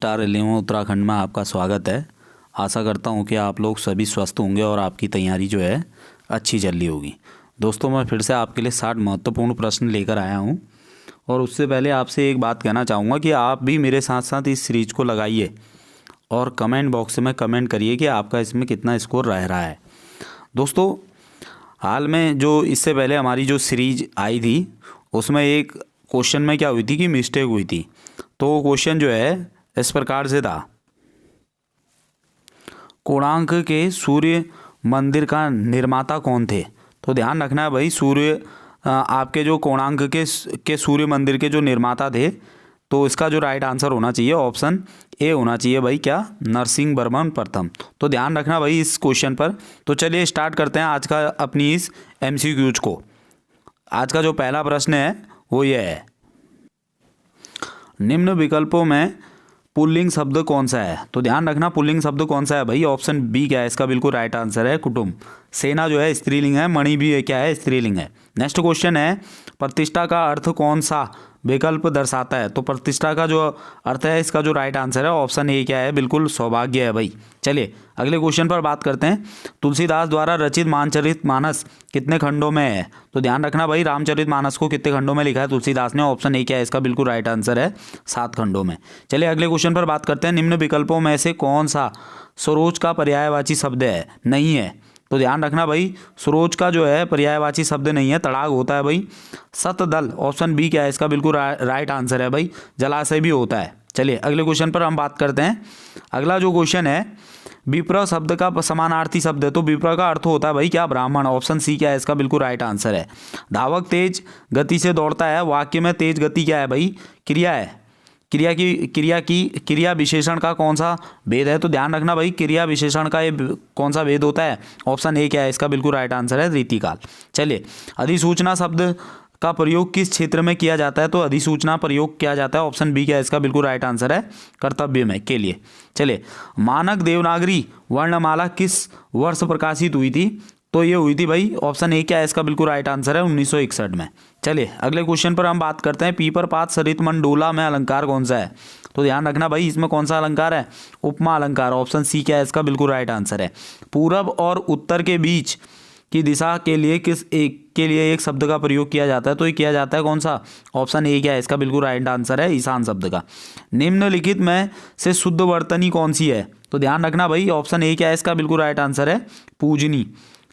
Star eleven Uttarakhand में आपका स्वागत है। आशा करता हूँ कि आप लोग सभी स्वस्थ होंगे और आपकी तैयारी जो है अच्छी चल रही होगी। दोस्तों, मैं फिर से आपके लिए 60 महत्वपूर्ण प्रश्न लेकर आया हूँ और उससे पहले आपसे एक बात कहना चाहूँगा कि आप भी मेरे साथ साथ इस सीरीज को लगाइए और कमेंट बॉक्स में कमेंट करिए कि आपका इसमें कितना स्कोर रह रहा है। दोस्तों, हाल में जो इससे पहले हमारी जो सीरीज आई थी उसमें एक क्वेश्चन में क्या हुई थी कि मिस्टेक हुई थी। तो वो क्वेश्चन जो है इस प्रकार से था, कोणार्क के सूर्य मंदिर का निर्माता कौन थे। तो ध्यान रखना है भाई, आपके जो कोणार्क के सूर्य मंदिर के जो निर्माता थे, तो इसका जो राइट आंसर होना चाहिए ऑप्शन ए होना चाहिए भाई, क्या, नरसिंह वर्मन प्रथम। तो ध्यान रखना भाई इस क्वेश्चन पर। तो चलिए स्टार्ट करते हैं आज का अपनी इस एमसीक्यूज को। आज का जो पहला प्रश्न है वो ये है, निम्न विकल्पों में पुल्लिंग शब्द कौन सा है। तो ध्यान रखना पुल्लिंग शब्द कौन सा है भाई, ऑप्शन बी क्या है इसका बिल्कुल राइट आंसर है, कुटुंब। सेना जो है स्त्रीलिंग है, मणि भी क्या है, स्त्रीलिंग है। नेक्स्ट क्वेश्चन है, प्रतिष्ठा का अर्थ कौन सा विकल्प दर्शाता है। तो प्रतिष्ठा का जो अर्थ है इसका जो राइट आंसर है ऑप्शन ए क्या है, बिल्कुल सौभाग्य है भाई। चलिए अगले क्वेश्चन पर बात करते हैं। तुलसीदास द्वारा रचित रामचरितमानस कितने खंडों में है। तो ध्यान रखना भाई, रामचरितमानस को कितने खंडों में लिखा है तुलसीदास ने, ऑप्शन ए क्या है इसका बिल्कुल राइट आंसर है, 7 खंडों में। चलिए अगले क्वेश्चन पर बात करते हैं, निम्न विकल्पों में से कौन सा सरोज का पर्यायवाची शब्द है, नहीं है। तो ध्यान रखना भाई, सरोज का जो है पर्यायवाची शब्द नहीं है, तड़ाग होता है भाई। सतदल, ऑप्शन बी क्या है इसका बिल्कुल राइट आंसर है भाई, जलाशय भी होता है। चलिए अगले क्वेश्चन पर हम बात करते हैं। अगला जो क्वेश्चन है, विप्र शब्द का समानार्थी शब्द है। तो विप्र का अर्थ होता है भाई क्या, ब्राह्मण, ऑप्शन सी क्या है इसका बिल्कुल राइट आंसर है। धावक तेज गति से दौड़ता है, वाक्य में तेज गति क्या है भाई, क्रिया है। क्रिया विशेषण का कौन सा भेद है। तो ध्यान रखना भाई, क्रिया विशेषण का ये कौन सा भेद होता है, ऑप्शन ए क्या है इसका बिल्कुल राइट आंसर है, रीतिकाल। चलिए अधिसूचना शब्द का प्रयोग किस क्षेत्र में किया जाता है। तो अधिसूचना प्रयोग किया जाता है, ऑप्शन बी क्या है इसका बिल्कुल राइट आंसर है, कर्तव्य में के लिए। चलिए मानक देवनागरी वर्णमाला किस वर्ष प्रकाशित हुई थी। तो ये हुई थी भाई, ऑप्शन ए क्या है इसका बिल्कुल राइट आंसर है, 1961 में। चलिए अगले क्वेश्चन पर हम बात करते हैं, पीपर पात सरित मंडोला में अलंकार कौन सा है। तो ध्यान रखना भाई, इसमें कौन सा अलंकार है, उपमा अलंकार, ऑप्शन सी क्या है इसका बिल्कुल राइट आंसर है। पूरब और उत्तर के बीच की दिशा के लिए एक शब्द का प्रयोग किया जाता है। तो ये किया जाता है कौन सा, ऑप्शन ए क्या है इसका बिल्कुल राइट आंसर है, ईशान शब्द का। निम्नलिखित में से शुद्ध वर्तनी कौन सी है। तो ध्यान रखना भाई, ऑप्शन ए क्या है इसका बिल्कुल राइट आंसर है, पूजनी।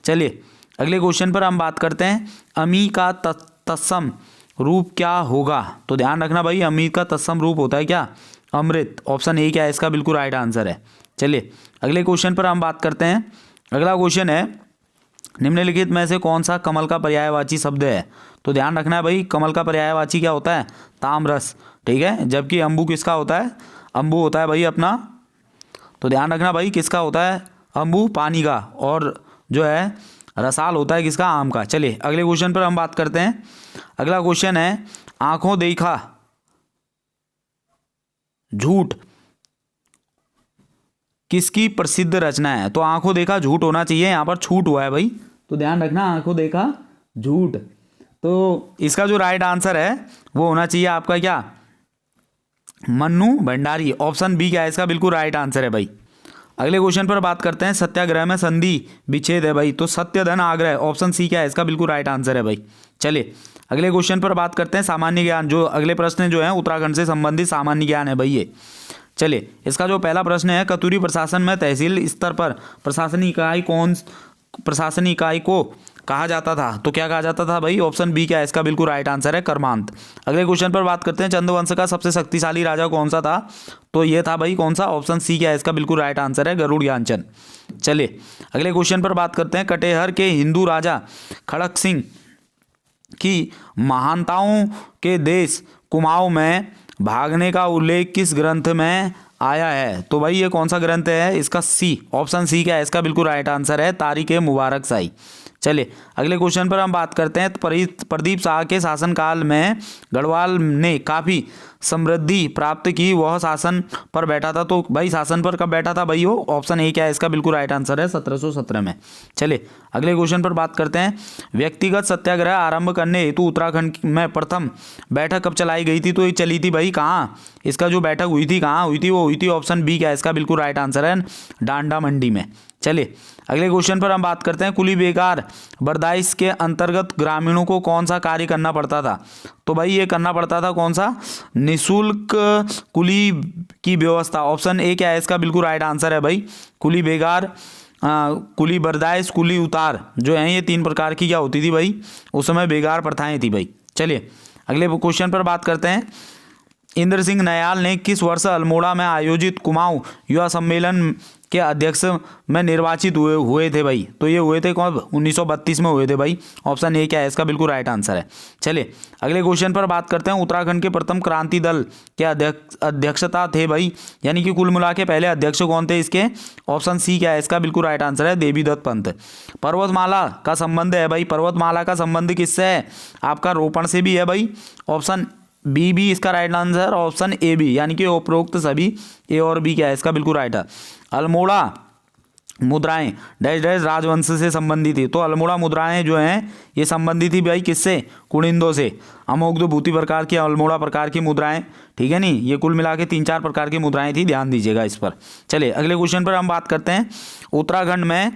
चलिए अगले क्वेश्चन पर हम बात करते हैं, अमी का तत्सम रूप क्या होगा। तो ध्यान रखना भाई, अमी का तत्सम रूप होता है क्या, अमृत, ऑप्शन ए क्या है इसका बिल्कुल राइट आंसर है। चलिए अगले क्वेश्चन पर हम बात करते हैं। अगला क्वेश्चन है, निम्नलिखित में से कौन सा कमल का पर्यायवाची शब्द है। तो ध्यान रखना है भाई, कमल का पर्यायवाची क्या होता है, ताम्रस, ठीक है। जबकि अम्बु किसका होता है, अम्बु होता है भाई अपना, तो ध्यान रखना भाई किसका होता है, अम्बु पानी का, और जो है रसाल होता है किसका, आम का। चलिए अगले क्वेश्चन पर हम बात करते हैं। अगला क्वेश्चन है, आंखों देखा झूठ किसकी प्रसिद्ध रचना है। तो आंखों देखा झूठ होना चाहिए, यहाँ पर छूट हुआ है भाई, तो ध्यान रखना आंखों देखा झूठ। तो इसका जो राइट आंसर है वो होना चाहिए आपका क्या, मन्नू भंडारी, ऑप्शन बी क्या है इसका बिल्कुल राइट आंसर है भाई। अगले क्वेश्चन पर बात करते हैं, सत्याग्रह में संधि विच्छेद है भाई। तो सत्य धन आग्रह, ऑप्शन सी क्या है इसका बिल्कुल राइट आंसर है भाई। चलिए अगले क्वेश्चन पर बात करते हैं, सामान्य ज्ञान। जो अगले प्रश्न जो है उत्तराखंड से संबंधित सामान्य ज्ञान है भाई ये। चलिए इसका जो पहला प्रश्न है, कतूरी प्रशासन में तहसील स्तर पर प्रशासनिक इकाई को कहा जाता था। तो क्या कहा जाता था भाई, ऑप्शन बी क्या है इसका बिल्कुल राइट आंसर है, कर्मांत। अगले क्वेश्चन पर बात करते हैं, चंद्रवंश का सबसे शक्तिशाली राजा कौन सा था। तो ये था भाई कौन सा, ऑप्शन सी क्या है इसका बिल्कुल राइट आंसर है, गरुड़ ज्ञानचंद। चलिए अगले क्वेश्चन पर बात करते हैं, कटेहर के हिंदू राजा खड़क सिंह की महानताओं के देश कुमाऊं में भागने का उल्लेख किस ग्रंथ में आया है। तो भाई ये कौन सा ग्रंथ है, इसका सी, ऑप्शन सी क्या है इसका बिल्कुल राइट आंसर है, तारीख मुबारक शाही। चलिए अगले क्वेश्चन पर हम बात करते हैं, प्रदीप शाह के शासनकाल में गढ़वाल ने काफ़ी समृद्धि प्राप्त की वह शासन पर बैठा था। तो भाई शासन पर कब बैठा था भाई? वो ऑप्शन ए क्या है इसका बिल्कुल राइट आंसर है 1717 में। चलिए अगले क्वेश्चन पर बात करते हैं। व्यक्तिगत सत्याग्रह आरंभ करने हेतु उत्तराखंड में प्रथम बैठक कब चलाई गई थी? तो ये चली थी भाई कहाँ? इसका जो बैठक हुई थी कहाँ हुई थी? वो हुई थी ऑप्शन बी क्या है इसका बिल्कुल राइट आंसर है डांडा मंडी में। चलिए अगले क्वेश्चन पर हम बात करते हैं। कुली बेगार बर्दाइश के अंतर्गत ग्रामीणों को कौन सा कार्य करना पड़ता था? तो भाई ये करना पड़ता था कौन सा? निःशुल्क कुली की व्यवस्था। ऑप्शन ए क्या है इसका बिल्कुल राइट आंसर है भाई कुली बेगार, कुली बर्दाइश, कुली उतार जो है ये 3 प्रकार की क्या होती थी भाई? उस समय बेगार प्रथाएं थी भाई। चलिए अगले क्वेश्चन पर बात करते हैं। इंद्र सिंह नयाल ने किस वर्ष अल्मोड़ा में आयोजित कुमाऊं युवा सम्मेलन के अध्यक्ष में निर्वाचित हुए थे भाई? तो ये हुए थे कब? 1932 में हुए थे भाई। ऑप्शन ए क्या है इसका बिल्कुल राइट आंसर है। चलिए अगले क्वेश्चन पर बात करते हैं। उत्तराखंड के प्रथम क्रांति दल के अध्यक्षता थे भाई, यानी कि कुल मिला के पहले अध्यक्ष कौन थे इसके? ऑप्शन सी क्या है इसका बिल्कुल राइट आंसर है देवीदत्त पंत। पर्वतमाला का संबंध है भाई, पर्वतमाला का संबंध किससे है? आपका रोपण से भी है भाई। ऑप्शन बी भी इसका राइट आंसर, ऑप्शन ए भी, यानी कि उपरोक्त सभी ए और बी क्या है इसका बिल्कुल राइट है। अल्मोड़ा मुद्राएं डैश डैश राजवंश से संबंधित थी। तो अल्मोड़ा मुद्राएं जो हैं ये संबंधित थी भाई किससे? कुनिंदों से। अमोघ भूति प्रकार की अल्मोड़ा प्रकार की मुद्राएं, ठीक है नहीं, ये कुल मिला के 3-4 प्रकार की मुद्राएं थी, ध्यान दीजिएगा इस पर। चलिए अगले क्वेश्चन पर हम बात करते हैं। उत्तराखंड में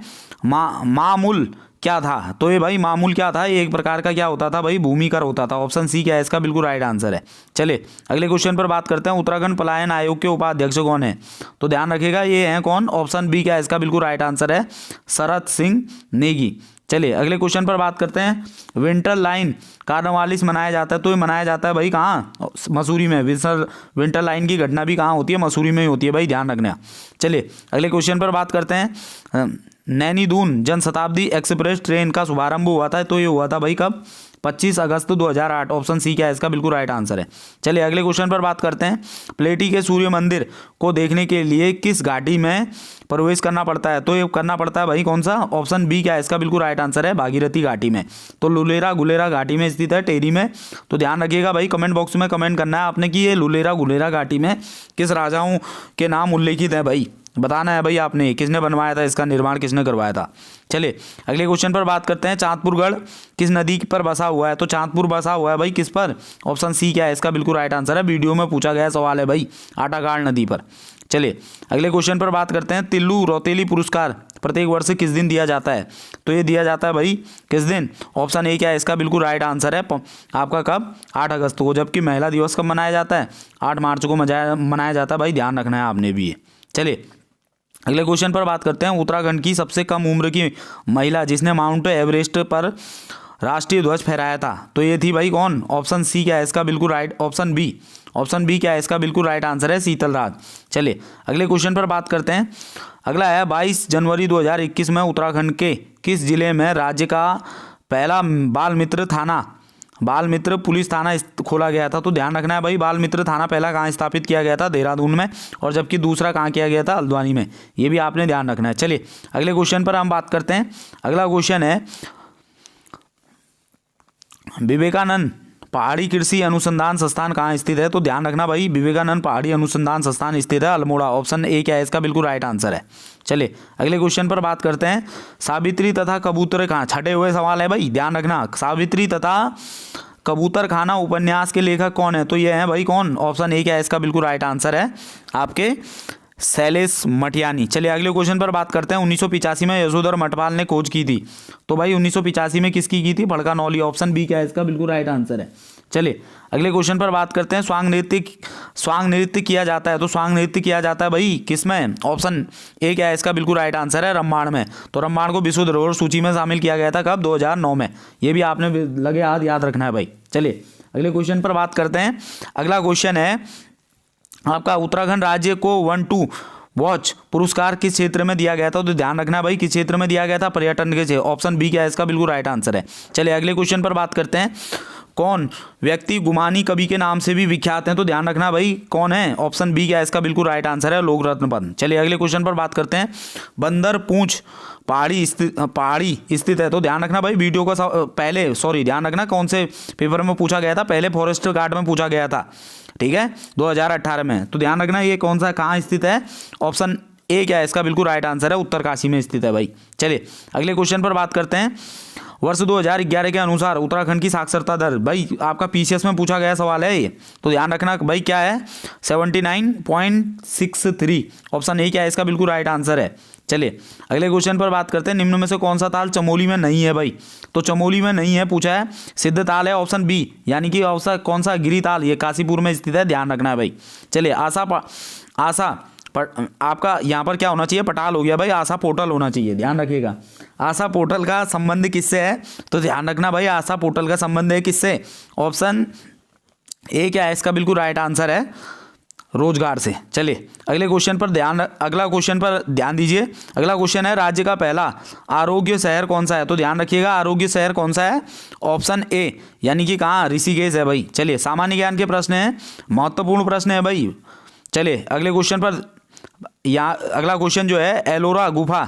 मामूल क्या था? तो ये भाई मामूल क्या था? ये एक प्रकार का क्या होता था भाई? भूमि कर होता था। ऑप्शन सी क्या है इसका बिल्कुल राइट आंसर है। चलिए अगले क्वेश्चन पर बात करते हैं। उत्तराखंड पलायन आयोग के उपाध्यक्ष कौन है? तो ध्यान रखिएगा ये हैं कौन? ऑप्शन बी क्या है इसका बिल्कुल राइट आंसर है शरद सिंह नेगी। चलिए अगले क्वेश्चन पर बात करते हैं। विंटर लाइन कार्नवालिस मनाया जाता है। तो ये मनाया जाता है भाई कहाँ? मसूरी में। विंटर लाइन की घटना भी कहाँ होती है? मसूरी में ही होती है भाई, ध्यान रखना। चलिए अगले क्वेश्चन पर बात करते हैं। नैनीदून जनशताब्दी एक्सप्रेस ट्रेन का शुभारंभ हुआ था। तो ये हुआ था भाई कब? 25 अगस्त 2008। ऑप्शन सी क्या है इसका बिल्कुल राइट आंसर है। चलिए अगले क्वेश्चन पर बात करते हैं। प्लेटी के सूर्य मंदिर को देखने के लिए किस घाटी में प्रवेश करना पड़ता है? तो ये करना पड़ता है भाई कौन सा? ऑप्शन बी क्या है इसका बिल्कुल राइट आंसर है भागीरथी घाटी में। तो लुलेरा गुलेरा घाटी में स्थित है, टेरी में। तो ध्यान रखिएगा भाई, कमेंट बॉक्स में कमेंट करना है आपने कि ये लुलेरा गुलेरा घाटी में किस राजाओं के नाम उल्लेखित है भाई, बताना है भाई आपने, किसने बनवाया था, इसका निर्माण किसने करवाया था। चलिए अगले क्वेश्चन पर बात करते हैं। चांदपुरगढ़ किस नदी पर बसा हुआ है? तो चांदपुर बसा हुआ है भाई किस पर? ऑप्शन सी क्या है इसका बिल्कुल राइट आंसर है। वीडियो में पूछा गया सवाल है भाई, आटागाड़ नदी पर। चलिए अगले क्वेश्चन पर बात करते हैं। तिल्लू रौतेली पुरस्कार प्रत्येक वर्ष किस दिन दिया जाता है? तो ये दिया जाता है भाई किस दिन? ऑप्शन ए क्या है इसका बिल्कुल राइट आंसर है आपका कब? 8 अगस्त को। जबकि महिला दिवस कब मनाया जाता है? 8 मार्च को मनाया जाता है भाई, ध्यान रखना है आपने भी ये। चलिए अगले क्वेश्चन पर बात करते हैं। उत्तराखंड की सबसे कम उम्र की महिला जिसने माउंट एवरेस्ट पर राष्ट्रीय ध्वज फहराया था, तो ये थी भाई कौन? ऑप्शन सी क्या है इसका बिल्कुल राइट? ऑप्शन बी क्या है इसका बिल्कुल राइट आंसर है शीतल राज। चलिए अगले क्वेश्चन पर बात करते हैं। अगला है 22 जनवरी 2021 में उत्तराखंड के किस जिले में राज्य का पहला बाल मित्र पुलिस थाना खोला गया था? तो ध्यान रखना है भाई, बाल मित्र थाना पहला कहाँ स्थापित किया गया था? देहरादून में। और जबकि दूसरा कहाँ किया गया था? हल्द्वानी में। ये भी आपने ध्यान रखना है। चलिए अगले क्वेश्चन पर हम बात करते हैं। अगला क्वेश्चन है विवेकानंद पहाड़ी कृषि अनुसंधान संस्थान कहाँ स्थित है? तो ध्यान रखना भाई, विवेकानंद पहाड़ी अनुसंधान संस्थान स्थित है अल्मोड़ा। ऑप्शन ए क्या है इसका बिल्कुल राइट आंसर है। चलिए अगले क्वेश्चन पर बात करते हैं। सावित्री तथा कबूतर कहाँ? छठे हुए सवाल है भाई, ध्यान रखना। सावित्री तथा कबूतर खाना उपन्यास के लेखक कौन है? तो ये है भाई कौन? ऑप्शन ए क्या है इसका बिल्कुल राइट आंसर है आपके शैलेश मटियानी। चलिए अगले क्वेश्चन पर बात करते हैं। 1985 में यशोधर मठपाल ने खोज की थी। तो भाई 1985 में किसकी की थी? भड़का नौली। ऑप्शन बी क्या है इसका बिल्कुल राइट आंसर है। चलिए अगले क्वेश्चन पर बात करते हैं। स्वांग नृत्य किया जाता है। तो स्वांग नृत्य किया जाता है भाई किस में? ऑप्शन ए क्या है इसका बिल्कुल राइट आंसर है रम्माण में। तो रम्माण को विश्व धरोहर सूची में शामिल किया गया था कब? 2009 में। ये भी आपने लगे हाथ याद रखना है भाई। चलिए अगले क्वेश्चन पर बात करते हैं। अगला क्वेश्चन है आपका उत्तराखंड राज्य को 1-2 वॉच पुरस्कार किस क्षेत्र में दिया गया था? तो ध्यान रखना भाई किस क्षेत्र में दिया गया था? पर्यटन के क्षेत्र। ऑप्शन बी क्या है इसका बिल्कुल राइट आंसर है। चलिए अगले क्वेश्चन पर बात करते हैं। कौन व्यक्ति गुमानी कवि के नाम से भी विख्यात हैं? तो ध्यान रखना भाई कौन है, ऑप्शन बी क्या है इसका बिल्कुल राइट आंसर है, लोक रत्न पंत। चलिए अगले क्वेश्चन पर बात करते हैं। बंदर पूंछ पहाड़ी स्थित है, तो ध्यान रखना भाई वीडियो का पहले ध्यान रखना कौन से पेपर में पूछा गया था, पहले फॉरेस्ट गार्ड में पूछा गया था, ठीक है 2018 में। तो ध्यान रखना ये कौन सा कहाँ स्थित है, ऑप्शन ए क्या है इसका बिल्कुल राइट आंसर है, उत्तरकाशी में स्थित है भाई। चलिए अगले क्वेश्चन पर बात करते हैं। वर्ष 2011 के अनुसार उत्तराखंड की साक्षरता दर, भाई आपका पीसीएस में पूछा गया सवाल है ये, तो ध्यान रखना भाई क्या है 79.63, ऑप्शन ए क्या है इसका बिल्कुल राइट आंसर है। चलिए अगले क्वेश्चन पर बात करते हैं। निम्न में से कौन सा ताल चमोली में नहीं है भाई, तो चमोली में नहीं है पूछा है, सिद्ध ताल है ऑप्शन बी, यानी कि ऑप्शन कौन सा गिरी ताल, ये काशीपुर में स्थित है, ध्यान रखना है भाई। चलिए आशा आपका यहाँ पर क्या होना चाहिए, पटाल हो गया भाई, आशा पोर्टल होना चाहिए, ध्यान रखिएगा। आशा पोर्टल का संबंध किससे है, तो ध्यान रखना भाई आशा पोर्टल का संबंध है किससे, ऑप्शन ए क्या है इसका बिल्कुल राइट आंसर है, रोजगार से। चलिए अगले क्वेश्चन पर ध्यान दीजिए। अगला क्वेश्चन है राज्य का पहला आरोग्य शहर कौन सा है, तो ध्यान रखिएगा आरोग्य शहर कौन सा है, ऑप्शन ए यानी कि कहाँ ऋषिकेश है भाई। चलिए सामान्य ज्ञान के प्रश्न हैं, महत्वपूर्ण प्रश्न है भाई। चलिए अगले क्वेश्चन पर, यहाँ अगला क्वेश्चन जो है एलोरा गुफा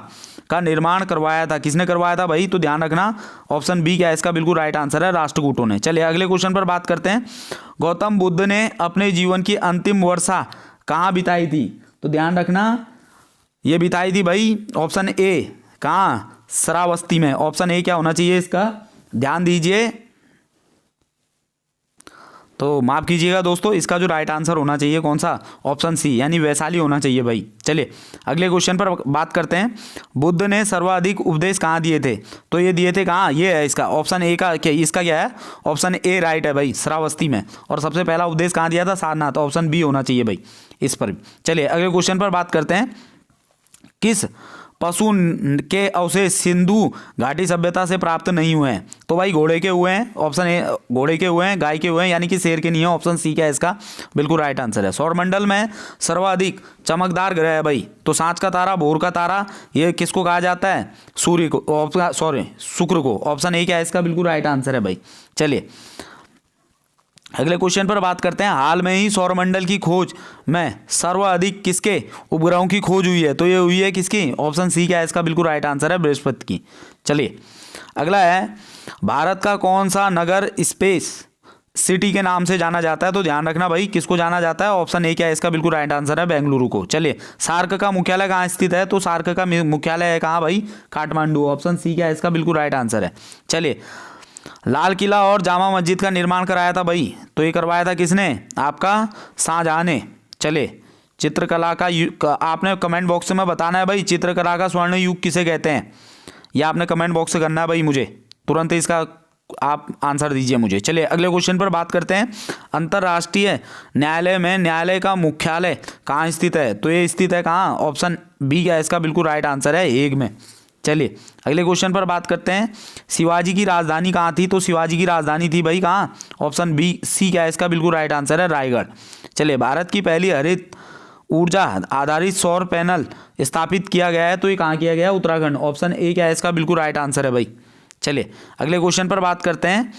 का निर्माण करवाया था, किसने करवाया था भाई, तो ध्यान रखना ऑप्शन बी क्या है इसका बिल्कुल राइट आंसर है, राष्ट्रकूटों ने। चलिए अगले क्वेश्चन पर बात करते हैं। गौतम बुद्ध ने अपने जीवन की अंतिम वर्षा कहाँ बिताई थी, तो ध्यान रखना ये बिताई थी भाई ऑप्शन ए कहाँ, श्रावस्ती में, ऑप्शन ए क्या होना चाहिए इसका, ध्यान दीजिए। तो माफ कीजिएगा दोस्तों, इसका जो राइट आंसर होना चाहिए कौन सा, ऑप्शन सी यानी वैशाली होना चाहिए भाई। चलिए अगले क्वेश्चन पर बात करते हैं। बुद्ध ने सर्वाधिक उपदेश कहाँ दिए थे, तो ये दिए थे कहाँ, ये है इसका ऑप्शन ए का क्या, इसका क्या है, ऑप्शन ए राइट है भाई, श्रावस्ती में। और सबसे पहला उपदेश कहाँ दिया था, सारनाथ, ऑप्शन बी होना चाहिए भाई इस पर। चलिए अगले क्वेश्चन पर बात करते हैं। किस पशु के अवशेष सिंधु घाटी सभ्यता से प्राप्त नहीं हुए हैं, तो भाई घोड़े के हुए हैं, ऑप्शन ए घोड़े के हुए हैं, गाय के हुए हैं, यानी कि शेर के नहीं है, ऑप्शन सी क्या है इसका बिल्कुल राइट आंसर है। सौरमंडल में सर्वाधिक चमकदार ग्रह है भाई, तो सांझ का तारा, भोर का तारा, ये किसको कहा जाता है, सूर्य को, शुक्र को, ऑप्शन ए क्या है इसका बिल्कुल राइट आंसर है भाई। चलिए अगले क्वेश्चन पर बात करते हैं। हाल में ही सौरमंडल की खोज में सर्वाधिक किसके उपग्रहों की खोज हुई है, तो ये हुई है किसकी, ऑप्शन सी क्या है इसका बिल्कुल राइट आंसर है, बृहस्पति की। चलिए अगला है भारत का कौन सा नगर स्पेस सिटी के नाम से जाना जाता है, तो ध्यान रखना भाई किसको जाना जाता है, ऑप्शन ए क्या है इसका बिल्कुल राइट आंसर है, बेंगलुरु को। चलिए सार्क का मुख्यालय कहाँ स्थित है, तो सार्क का मुख्यालय है कहाँ भाई, काठमांडू, ऑप्शन सी क्या है इसका बिल्कुल राइट आंसर है। चलिए लाल किला और जामा मस्जिद का निर्माण कराया था भाई, तो ये करवाया था किसने, आपका शाहजहां ने। चलिए चित्रकला का आपने कमेंट बॉक्स में बताना है भाई, चित्रकला का स्वर्ण युग किसे कहते हैं, ये आपने कमेंट बॉक्स से करना है भाई, मुझे तुरंत इसका आप आंसर दीजिए मुझे। चलिए अगले क्वेश्चन पर बात करते हैं। अंतर्राष्ट्रीय न्यायालय में न्यायालय का मुख्यालय कहाँ स्थित है, तो ये स्थित है कहाँ, ऑप्शन बी क्या है इसका बिल्कुल राइट आंसर है, हेग में। चलिए अगले क्वेश्चन पर बात करते हैं। शिवाजी की राजधानी कहाँ थी, तो शिवाजी की राजधानी थी भाई कहाँ, ऑप्शन बी सी क्या है इसका बिल्कुल राइट आंसर है, रायगढ़। चलिए भारत की पहली हरित ऊर्जा आधारित सौर पैनल स्थापित किया गया है, तो ये कहाँ किया गया है, उत्तराखंड, ऑप्शन ए क्या है इसका बिल्कुल राइट आंसर है भाई। चलिए अगले क्वेश्चन पर बात करते हैं।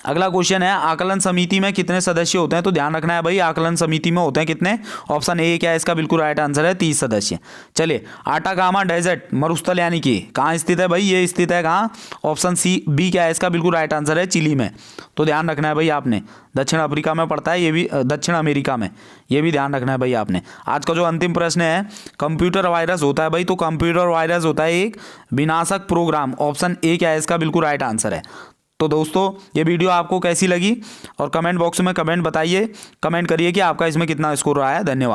अगला क्वेश्चन है आकलन समिति में कितने सदस्य होते हैं, तो ध्यान रखना है भाई आकलन समिति में होते हैं कितने, ऑप्शन ए क्या है इसका बिल्कुल राइट आंसर है, 30 सदस्य। चलिए आटाकामा डेजर्ट मरुस्थल यानी कि कहाँ स्थित है भाई, ये स्थित है कहाँ, ऑप्शन सी बी क्या है इसका बिल्कुल राइट आंसर है, चिली में। तो ध्यान रखना है भाई आपने, दक्षिण अफ्रीका में पड़ता है ये भी, दक्षिण अमेरिका में, ये भी ध्यान रखना है भाई आपने। आज का जो अंतिम प्रश्न है, कंप्यूटर वायरस होता है भाई, तो कंप्यूटर वायरस होता है एक विनाशक प्रोग्राम, ऑप्शन ए क्या है इसका बिल्कुल राइट आंसर है। तो दोस्तों ये वीडियो आपको कैसी लगी, और कमेंट बॉक्स में कमेंट बताइए, कमेंट करिए कि आपका इसमें कितना स्कोर रहा है। धन्यवाद।